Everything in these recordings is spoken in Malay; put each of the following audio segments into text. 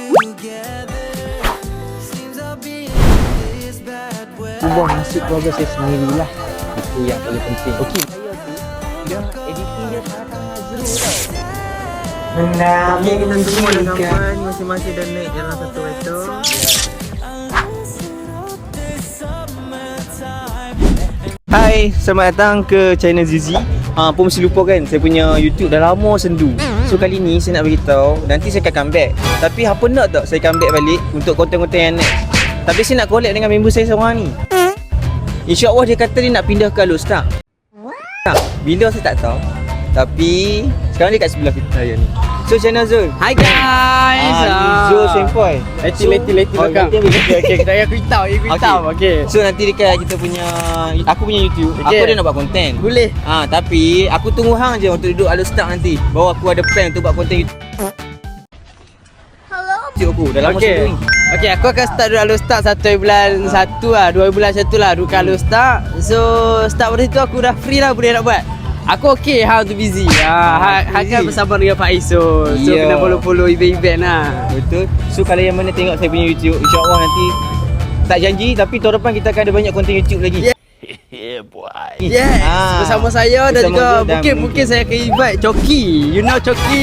Buang nasib keluarga saya sendirilah. Itu yang paling penting. Okey, saya tu dia editing dia sangat zero tau. Okay, kita semua dah sampai. Masing-masing dah naik dalam satu kereta. Hai, selamat datang ke channel Zizi. Pun mesti lupa kan, saya punya YouTube dah lama sendu. So kali ni saya nak beritahu, nanti saya akan comeback. Tapi apa nak tak saya comeback balik untuk konten-konten yang next. Tapi saya nak collab dengan member saya seorang ni. InsyaAllah dia kata dia nak pindah ke Alostar. Bila saya tak tahu. Tapi sekarang dia kat sebelah kita saya ni. So channel Zul. Hi guys. Zul Sempoi. Leti belakang. Okay, kita aku tahu. Okay. So nanti dekat kita punya, aku punya YouTube, Okay. aku ada nak buat konten. Boleh. Tapi aku tunggu hang je untuk duduk Alostar nanti. Baru aku ada plan untuk buat konten YouTube. YouTube aku dalam masa Okay. ni. Okay, aku akan start dulu Alostar 1 bulan 1 lah, 2 bulan 1 lah duduk kat Alostar. So start pada situ aku dah free lah, boleh nak buat. Aku okay, hang tu busy. Hang kan bersama dengan Pak Isul. So Yeah. kena follow event lah. Betul. So kalau yang mana tengok saya punya YouTube, insyaAllah nanti tak janji tapi tahun depan kita akan ada banyak konten YouTube lagi. Yeah. Yes, bersama saya dan Bersama juga Zul dan mungkin saya akan invite Coki. You know Coki?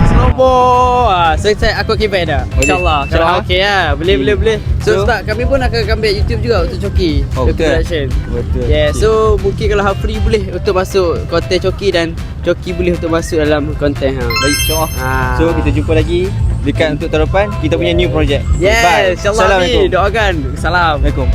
Slobo. So aku akan invite dah. Boleh. InsyaAllah. Kalau InsyaAllah. okey lah. Boleh. So start kami pun akan comeback YouTube juga untuk Coki. Oh, The betul. Production. Betul. Yeah, so mungkin kalau hang free boleh untuk masuk konten Coki dan Coki boleh untuk masuk dalam konten hang. Baik, insyaAllah. Ah. So kita jumpa lagi dekat untuk tahun depan kita punya new project. Yes, Bye. insyaAllah ni doakan. Salam. Assalamualaikum.